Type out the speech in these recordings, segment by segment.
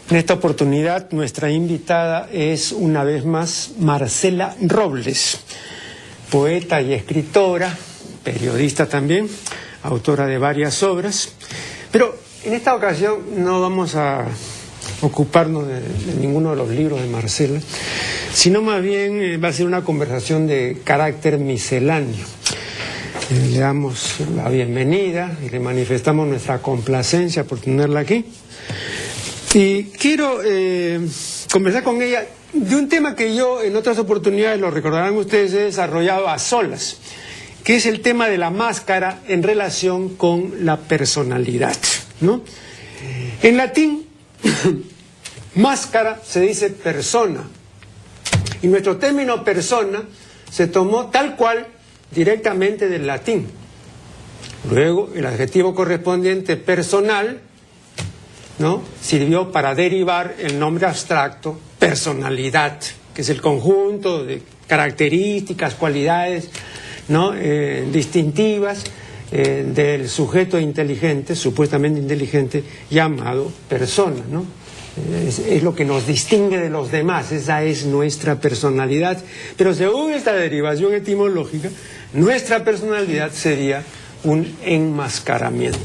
En esta oportunidad nuestra invitada es una vez más Marcela Robles, poeta y escritora, periodista también, autora de varias obras. Pero en esta ocasión no vamos a ocuparnos de ninguno de los libros de Marcela, sino más bien va a ser una conversación de carácter misceláneo. Le damos la bienvenida y le manifestamos nuestra complacencia por tenerla aquí. Y quiero conversar con ella de un tema que yo en otras oportunidades, lo recordarán ustedes, he desarrollado a solas, que es el tema de la máscara en relación con la personalidad, ¿no? En latín, máscara se dice persona, y nuestro término persona se tomó tal cual directamente del latín. Luego, el adjetivo correspondiente personal, ¿no?, sirvió para derivar el nombre abstracto personalidad, que es el conjunto de características, cualidades, ¿no?, distintivas del sujeto inteligente, supuestamente inteligente, llamado persona, ¿no? Es lo que nos distingue de los demás, esa es nuestra personalidad. Pero según esta derivación etimológica, nuestra personalidad sería un enmascaramiento.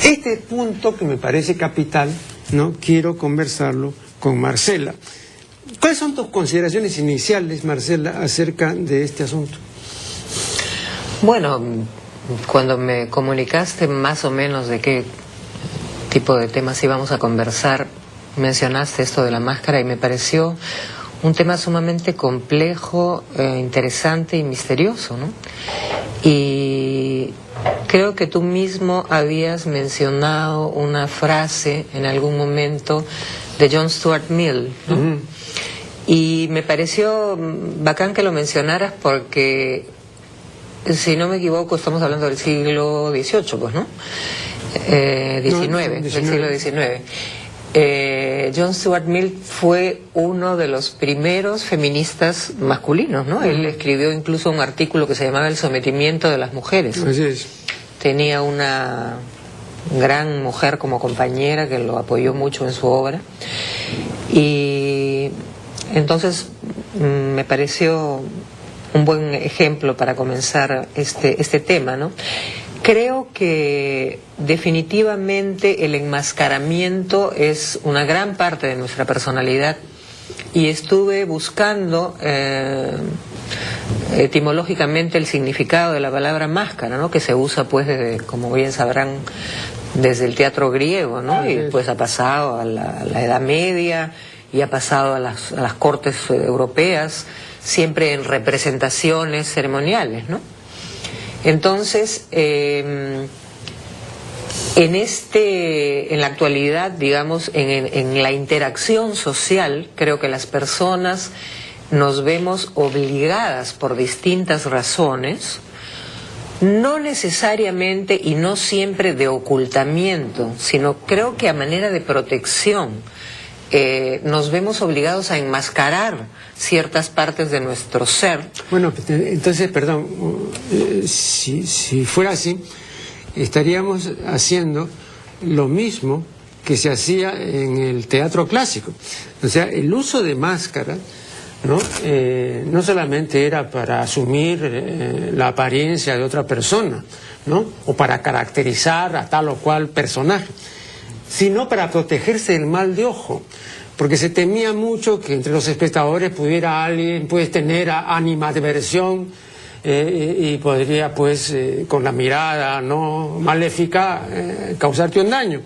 Este punto, que me parece capital, ¿no?, quiero conversarlo con Marcela. ¿Cuáles son tus consideraciones iniciales, Marcela, acerca de este asunto? Bueno, cuando me comunicaste más o menos de qué tipo de temas íbamos a conversar, mencionaste esto de la máscara y me pareció un tema sumamente complejo, interesante y misterioso, ¿no? Y creo que tú mismo habías mencionado una frase en algún momento de John Stuart Mill, ¿no? Uh-huh. Y me pareció bacán que lo mencionaras porque, si no me equivoco, estamos hablando del siglo XVIII, pues, ¿no? Del siglo XIX. John Stuart Mill fue uno de los primeros feministas masculinos, ¿no? Él escribió incluso un artículo que se llamaba El sometimiento de las mujeres. Así es. Tenía una gran mujer como compañera que lo apoyó mucho en su obra. Y entonces me pareció un buen ejemplo para comenzar este tema, ¿no? Creo que definitivamente el enmascaramiento es una gran parte de nuestra personalidad y estuve buscando etimológicamente el significado de la palabra máscara, ¿no?, que se usa, pues, desde, como bien sabrán, desde el teatro griego, ¿no? Y pues ha pasado a la Edad Media y ha pasado a las cortes europeas, siempre en representaciones ceremoniales, ¿no? Entonces, en la actualidad, digamos, en la interacción social, creo que las personas nos vemos obligadas por distintas razones, no necesariamente y no siempre de ocultamiento, sino creo que a manera de protección. Nos vemos obligados a enmascarar ciertas partes de nuestro ser. Bueno, entonces, perdón, si fuera así, estaríamos haciendo lo mismo que se hacía en el teatro clásico. O sea, el uso de máscara, ¿no?, no solamente era para asumir la apariencia de otra persona, ¿no?, o para caracterizar a tal o cual personaje, sino para protegerse del mal de ojo, porque se temía mucho que entre los espectadores pudiera alguien, pues, tener animadversión y podría, pues, con la mirada no maléfica causarte un daño.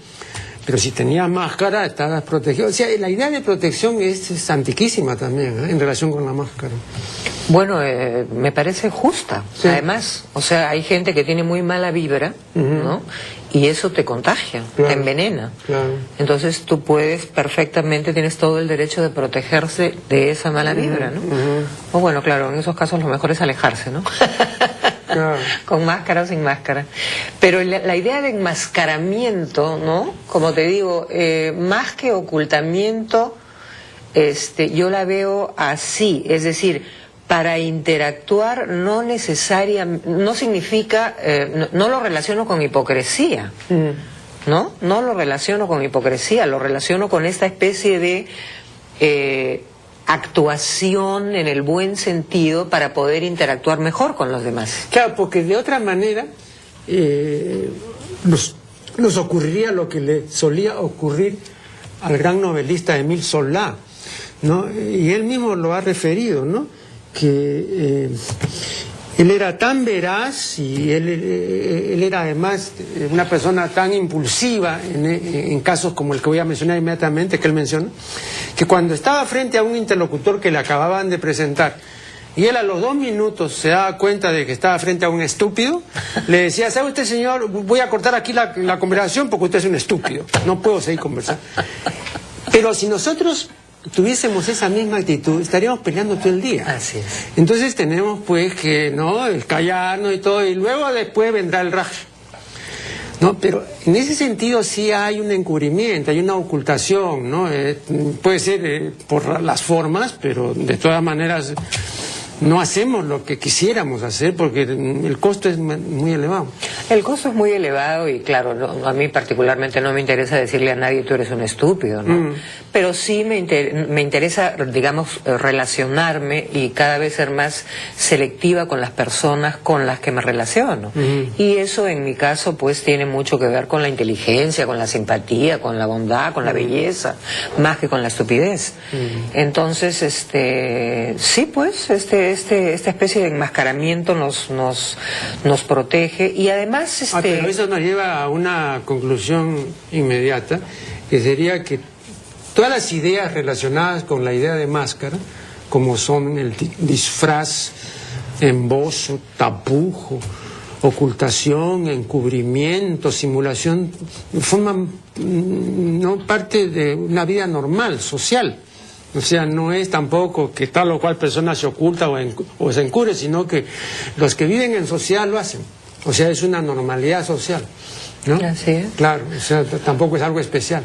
Pero si tenías máscara, estabas protegido. O sea, la idea de protección es antiquísima también, en relación con la máscara. Bueno, me parece justa. Sí. Además, o sea, hay gente que tiene muy mala vibra, ¿no? Y eso te contagia, claro, te envenena. Claro. Entonces tú puedes perfectamente, tienes todo el derecho de protegerse de esa mala vibra, ¿no? O bueno, claro, en esos casos lo mejor es alejarse, ¿no? Claro. Con máscara o sin máscara. Pero la idea de enmascaramiento, ¿no?, como te digo, más que ocultamiento, yo la veo así, es decir, para interactuar no necesariamente, no significa, no lo relaciono con hipocresía. ¿no? No lo relaciono con hipocresía, lo relaciono con esta especie de actuación en el buen sentido para poder interactuar mejor con los demás. Claro, porque de otra manera nos ocurriría lo que le solía ocurrir al gran novelista Émile Zola, ¿no? Y él mismo lo ha referido, ¿no? Que él era tan veraz y él era además una persona tan impulsiva en casos como el que voy a mencionar inmediatamente, que él mencionó, que cuando estaba frente a un interlocutor que le acababan de presentar y él a los 2 minutos se daba cuenta de que estaba frente a un estúpido, le decía: ¿sabe usted, señor? Voy a cortar aquí la conversación porque usted es un estúpido, no puedo seguir conversando. Pero si nosotros tuviésemos esa misma actitud, estaríamos peleando todo el día. Así es. Entonces tenemos pues que, ¿no?, el callarnos y todo, y luego después vendrá el raje, ¿no? Pero en ese sentido sí hay un encubrimiento, hay una ocultación, ¿no? Puede ser por las formas, pero de todas maneras no hacemos lo que quisiéramos hacer porque el costo es muy elevado. El costo es muy elevado y claro, a mí particularmente no me interesa decirle a nadie tú eres un estúpido, ¿no? Pero sí me interesa, digamos, relacionarme y cada vez ser más selectiva con las personas con las que me relaciono. Y eso en mi caso pues tiene mucho que ver con la inteligencia, con la simpatía, con la bondad, con la belleza, más que con la estupidez. Entonces, sí pues, esta especie de enmascaramiento nos protege y además pero eso nos lleva a una conclusión inmediata, que sería que todas las ideas relacionadas con la idea de máscara, como son el disfraz, embozo, tapujo, ocultación, encubrimiento, simulación, forman no parte de una vida normal, social. O sea, no es tampoco que tal o cual persona se oculta o se encubre, sino que los que viven en sociedad lo hacen. O sea, es una normalidad social, ¿no? Así es. Claro, o sea, tampoco es algo especial.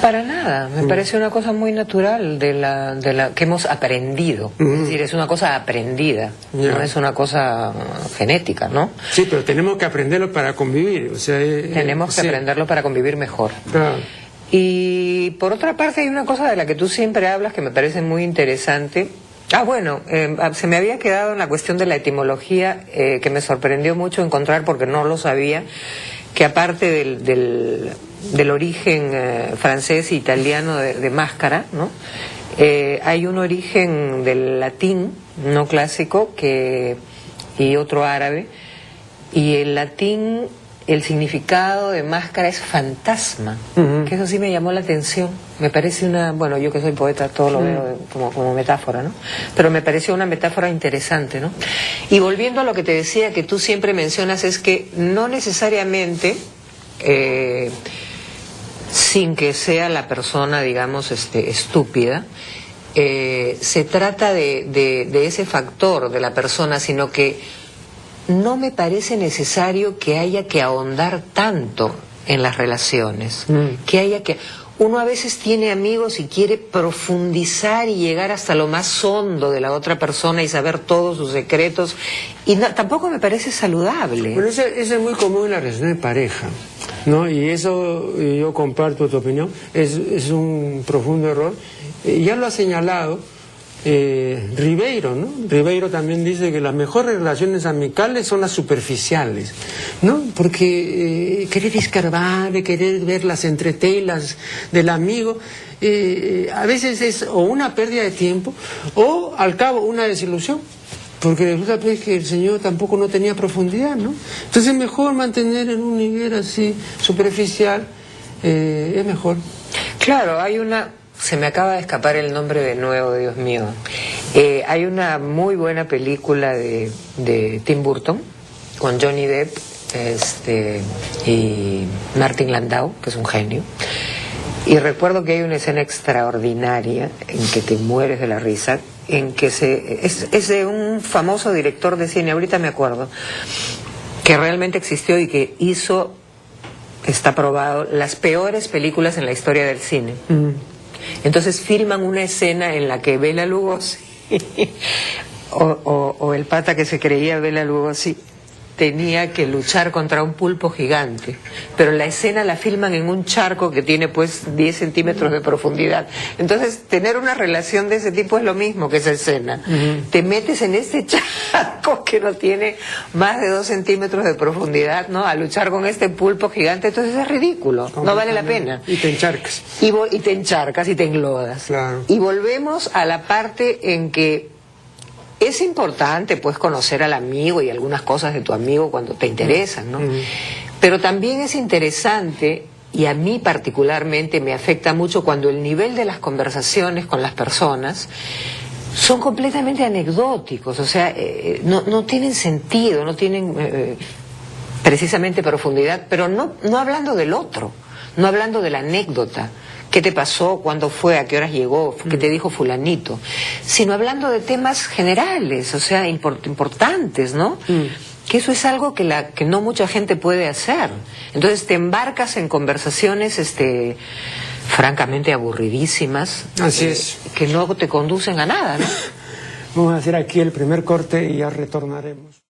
Para nada, me parece una cosa muy natural de la que hemos aprendido. Es decir, es una cosa aprendida, no es una cosa genética, ¿no? Sí, pero tenemos que aprenderlo para convivir. O sea, tenemos que aprenderlo para convivir mejor. Claro. Y por otra parte hay una cosa de la que tú siempre hablas que me parece muy interesante. Bueno, se me había quedado en la cuestión de la etimología, que me sorprendió mucho encontrar porque no lo sabía, que aparte del origen francés e italiano de máscara, ¿no? Hay un origen del latín no clásico y otro árabe, y el latín, el significado de máscara es fantasma, que eso sí me llamó la atención. Me parece bueno, yo que soy poeta todo lo veo como metáfora, ¿no? Pero me pareció una metáfora interesante, ¿no? Y volviendo a lo que te decía, que tú siempre mencionas, es que no necesariamente, sin que sea la persona, digamos, estúpida, se trata de ese factor de la persona, sino que no me parece necesario que haya que ahondar tanto en las relaciones, uno a veces tiene amigos y quiere profundizar y llegar hasta lo más hondo de la otra persona y saber todos sus secretos, y tampoco me parece saludable. Bueno, eso es muy común en la relación de pareja, ¿no? Y eso, yo comparto tu opinión, es un profundo error. Ya lo ha señalado Ribeiro, ¿no? Ribeiro también dice que las mejores relaciones amicales son las superficiales, ¿no? Porque querer escarbar, querer ver las entretelas del amigo, a veces es o una pérdida de tiempo o al cabo una desilusión, porque resulta pues que el señor tampoco no tenía profundidad, ¿no? Entonces es mejor mantener en un nivel así superficial, es mejor. Claro, se me acaba de escapar el nombre de nuevo, Dios mío. Hay una muy buena película de Tim Burton con Johnny Depp y Martin Landau, que es un genio. Y recuerdo que hay una escena extraordinaria en que te mueres de la risa, en que es de un famoso director de cine, ahorita me acuerdo, que realmente existió y que hizo, está probado, las peores películas en la historia del cine. Entonces filman una escena en la que Bela Lugosi o el pata que se creía Bela Lugosi tenía que luchar contra un pulpo gigante, pero la escena la filman en un charco que tiene pues 10 centímetros de profundidad. Entonces tener una relación de ese tipo es lo mismo que esa escena. Te metes en este charco que no tiene más de 2 centímetros de profundidad, ¿no? A luchar con este pulpo gigante, entonces es ridículo, no vale la pena. Y te encharcas. Y te encharcas y te englodas. Claro. Y volvemos a la parte en que es importante pues conocer al amigo y algunas cosas de tu amigo cuando te interesan, ¿no? Pero también es interesante, y a mí particularmente me afecta mucho cuando el nivel de las conversaciones con las personas son completamente anecdóticos, o sea, no tienen sentido, no tienen precisamente profundidad, pero no hablando del otro, no hablando de la anécdota. ¿Qué te pasó? ¿Cuándo fue? ¿A qué horas llegó? ¿Qué te dijo fulanito? Sino hablando de temas generales, o sea, importantes, ¿no? Que eso es algo que no mucha gente puede hacer. Entonces te embarcas en conversaciones francamente aburridísimas. Así es. Que no te conducen a nada, ¿no? Vamos a hacer aquí el primer corte y ya retornaremos.